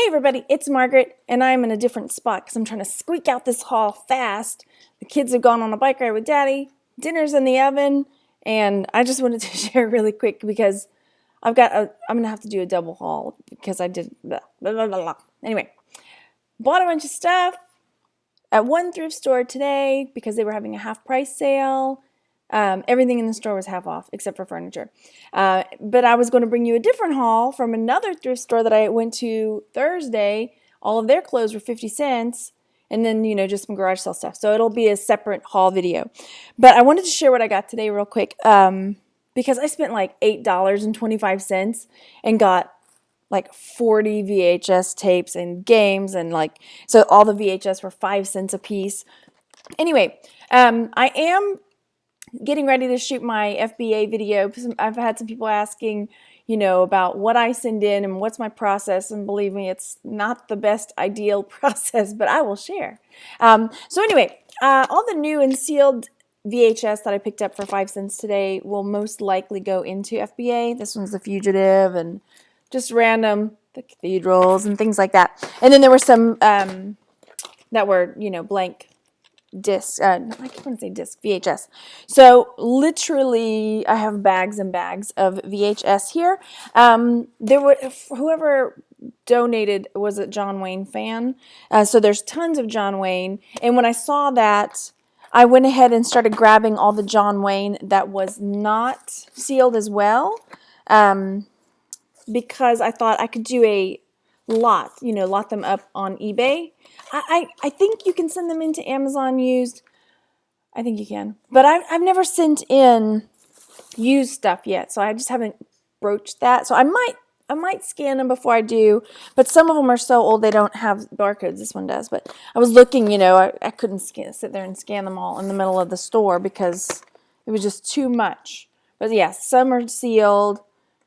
everybody, it's Margaret, and I'm in a different spot because I'm trying to squeak out this haul fast. The kids have gone on a bike ride with Daddy, dinner's in the oven, and I just wanted to share really quick because I'm going to have to do a double haul because I did blah, blah, blah, blah. Anyway, bought a bunch of stuff at one thrift store today because they were having a half price sale. Everything in the store was half off except for furniture. But I was going to bring you a different haul from another thrift store that I went to Thursday. All of their clothes were 50 cents. And then, just some garage sale stuff. So it'll be a separate haul video. But I wanted to share what I got today real quick. Because I spent like $8.25 and got like 40 VHS tapes and games. And so all the VHS were 5 cents a piece. Anyway, I am getting ready to shoot my FBA video. I've had some people asking, about what I send in and what's my process. And believe me, it's not the best ideal process, but I will share. So anyway, all the new and sealed VHS that I picked up for 5 cents today will most likely go into FBA. This one's The Fugitive and just random, the cathedrals and things like that. And then there were some that were, blank disc, I keep wanting to say disc, VHS. So literally I have bags and bags of VHS here. Whoever donated was a John Wayne fan. So there's tons of John Wayne. And when I saw that, I went ahead and started grabbing all the John Wayne that was not sealed as well. Because I thought I could do a lot them up on eBay. I think you can send them into Amazon used. I think you can. But I've never sent in used stuff yet, so I just haven't broached that. So I might scan them before I do, but some of them are so old they don't have barcodes. This one does, but I was looking, I couldn't sit there and scan them all in the middle of the store because it was just too much. But yeah, some are sealed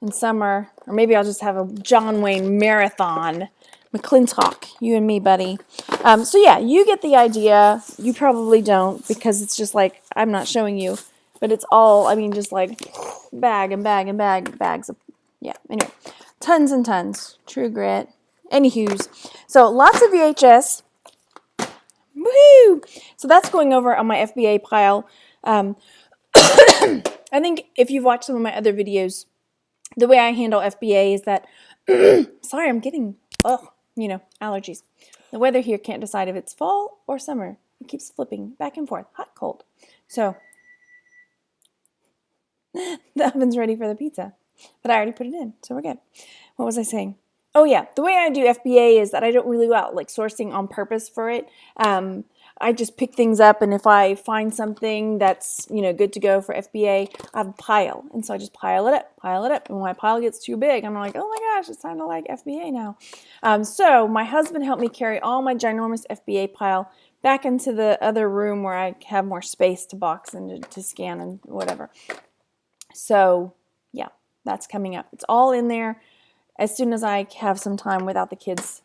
and some are, or maybe I'll just have a John Wayne marathon. McClintock, you and me, buddy. So yeah, you get the idea. You probably don't because it's just like, I'm not showing you, but it's all, just like bag and bag and bags of, yeah, anyway, tons and tons. True Grit. Anywho's. So lots of VHS. Woohoo! So that's going over on my FBA pile. I think if you've watched some of my other videos, the way I handle FBA is that, sorry, I'm getting, allergies. The weather here can't decide if it's fall or summer. It keeps flipping back and forth, hot, cold. So the oven's ready for the pizza, but I already put it in, so we're good. What was I saying? Oh yeah, the way I do FBA is that I don't really go out sourcing on purpose for it. I just pick things up, and if I find something that's, good to go for FBA, I have a pile. And so I just pile it up. And when my pile gets too big, I'm like, oh my gosh, it's time to FBA now. So my husband helped me carry all my ginormous FBA pile back into the other room where I have more space to box and to scan and whatever. So yeah, that's coming up. It's all in there. As soon as I have some time without the kids,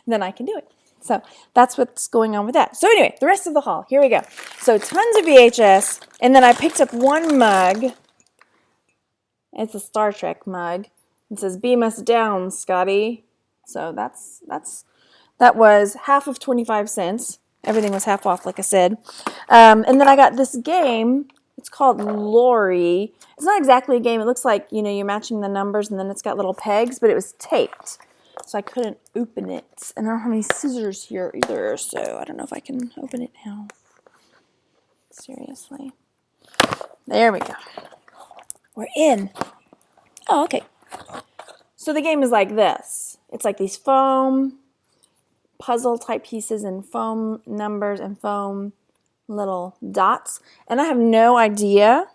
then I can do it. So that's what's going on with that. So anyway, the rest of the haul. Here we go. So tons of VHS. And then I picked up one mug. It's a Star Trek mug. It says, "Beam us down, Scotty." So that was half of 25 cents. Everything was half off, like I said. And then I got this game. It's called Lori. It's not exactly a game. It looks like, you're matching the numbers and then it's got little pegs, but it was taped. So I couldn't open it. And I don't have any scissors here either, so I don't know if I can open it now. Seriously. There we go. We're in. Oh, okay. So the game is like this. It's like these foam puzzle type pieces and foam numbers and foam little dots. And I have no idea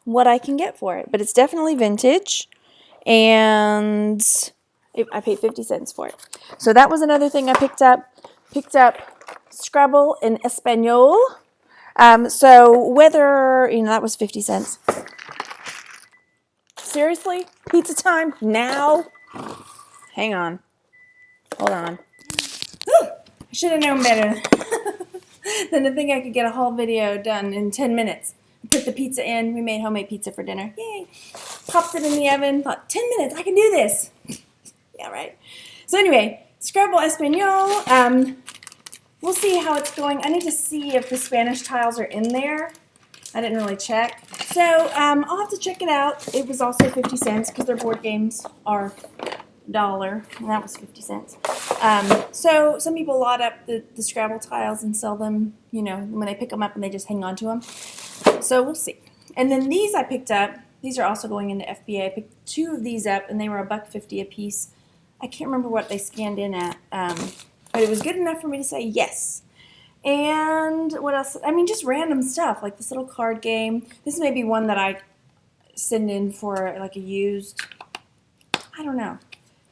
what I can get for it, but it's definitely vintage. And I paid 50 cents for it. So that was another thing I picked up. Picked up Scrabble in Espanol. So whether, that was 50 cents. Seriously? Pizza time? Now? Hang on. Hold on. Whew. I should have known better than to think I could get a whole video done in 10 minutes. Put the pizza in. We made homemade pizza for dinner. Yay. Popped it in the oven. Thought, 10 minutes. I can do this. Yeah, right. So anyway, Scrabble Espanol. We'll see how it's going. I need to see if the Spanish tiles are in there. I didn't really check. So I'll have to check it out. It was also 50 cents because their board games are $1, and that was 50 cents. So some people lot up the Scrabble tiles and sell them, you know, when they pick them up and they just hang on to them. So we'll see. And then these I picked up. These are also going into FBA. I picked 2 of these up, and they were $1.50 a piece. I can't remember what they scanned in at, but it was good enough for me to say yes. And what else? I mean, just random stuff, like this little card game. This may be one that I send in for like a used, I don't know.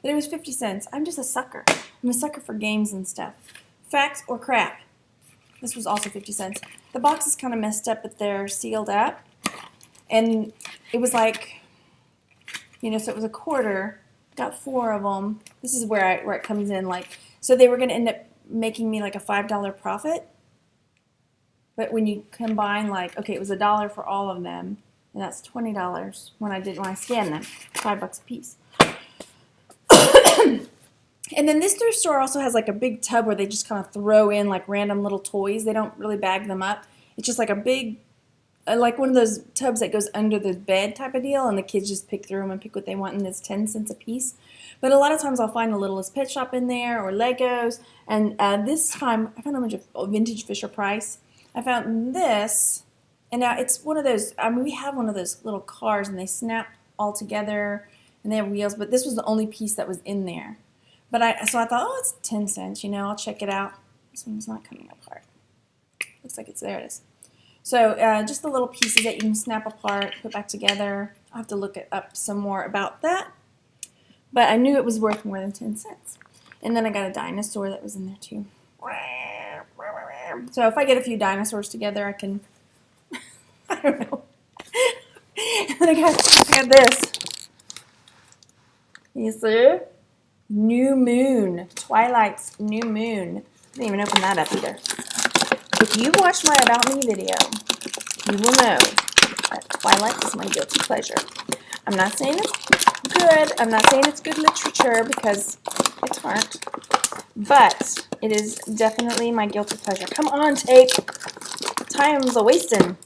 But it was 50 cents. I'm just a sucker. I'm a sucker for games and stuff. Facts or crap. This was also 50 cents. The box is kind of messed up, but they're sealed up. And it was like, you know, so it was a quarter. Got 4 of them. This is where it comes in. Like, so they were going to end up making me like a $5 profit. But when you combine, like, okay, it was $1 for all of them, and that's $20 when I scanned them. $5 a piece. And then this thrift store also has like a big tub where they just kind of throw in like random little toys. They don't really bag them up. It's just like a big, like one of those tubs that goes under the bed type of deal, and the kids just pick through them and pick what they want, and it's 10 cents a piece. But a lot of times I'll find the Littlest Pet Shop in there or Legos. And this time I found a bunch of vintage Fisher-Price. I found this, and now it's one of those, I mean, we have one of those little cars, and they snap all together, and they have wheels, but this was the only piece that was in there. But so I thought, oh, it's 10 cents, you know, I'll check it out. This one's not coming apart. Looks like it's, there it is. So just the little pieces that you can snap apart, put back together. I'll have to look up some more about that. But I knew it was worth more than 10 cents. And then I got a dinosaur that was in there too. So if I get a few dinosaurs together, I can, I don't know. And then I got this. You see? New Moon. Twilight's New Moon. I didn't even open that up either. If you watched my About Me video, you will know that Twilight is my guilty pleasure. I'm not saying it's good. I'm not saying it's good literature because it's art. But it is definitely my guilty pleasure. Come on, tape. Time's a wasting.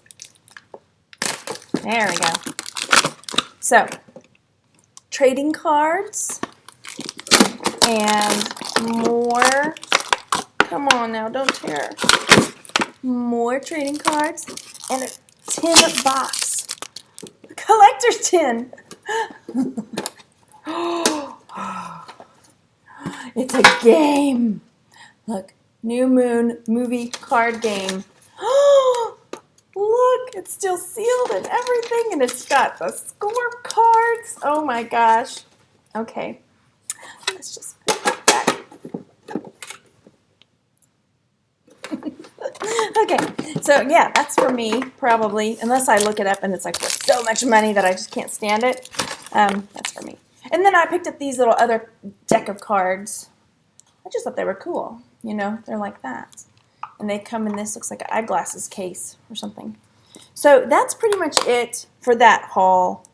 There we go. So, trading cards and more. Come on now, don't tear. More trading cards and a tin box. A collector's tin. It's a game. Look, New Moon movie card game. Look, it's still sealed and everything, and it's got the scorecards. Oh my gosh. Okay, let's just put that back. Okay, so yeah, that's for me, probably, unless I look it up and it's like worth so much money that I just can't stand it. That's for me. And then I picked up these little other deck of cards. I just thought they were cool. You know, they're like that. And they come in this, looks like an eyeglasses case or something. So that's pretty much it for that haul.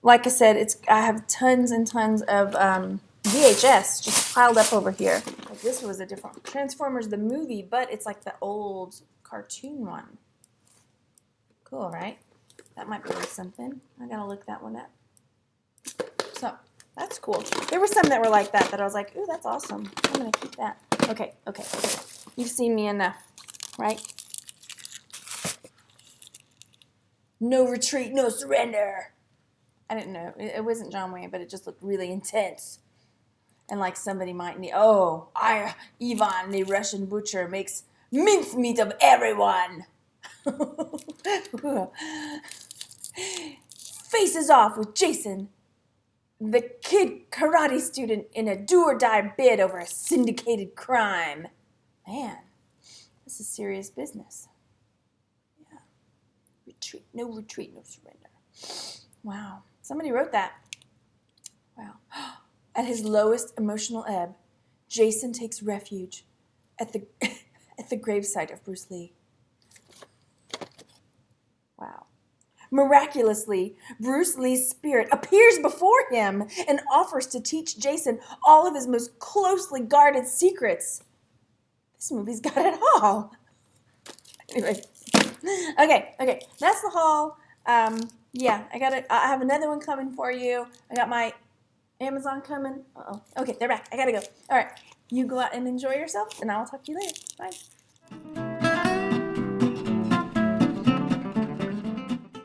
Like I said, I have tons and tons of VHS just piled up over here. Like this was a different Transformers the movie, but it's like the old cartoon one. Cool, right? That might be worth something. I gotta look that one up. So that's cool. There were some that were like that I was like, ooh, that's awesome. I'm gonna keep that. Okay. You've seen me enough, right? No retreat, no surrender. I didn't know. It wasn't John Wayne, but it just looked really intense. And like somebody might need, Ivan, the Russian butcher, makes mincemeat of everyone. Faces off with Jason, the kid karate student, in a do-or-die bid over a syndicated crime. Man, this is serious business. Yeah. No retreat, no surrender. Wow. Somebody wrote that. Wow. At his lowest emotional ebb, Jason takes refuge at the at the gravesite of Bruce Lee. Wow. Miraculously, Bruce Lee's spirit appears before him and offers to teach Jason all of his most closely guarded secrets. This movie's got it all. Anyway, okay, that's the haul. Yeah, I have another one coming for you. I got my Amazon coming. Uh-oh. Okay, they're back. I gotta go. All right, you go out and enjoy yourself, and I'll talk to you later. Bye.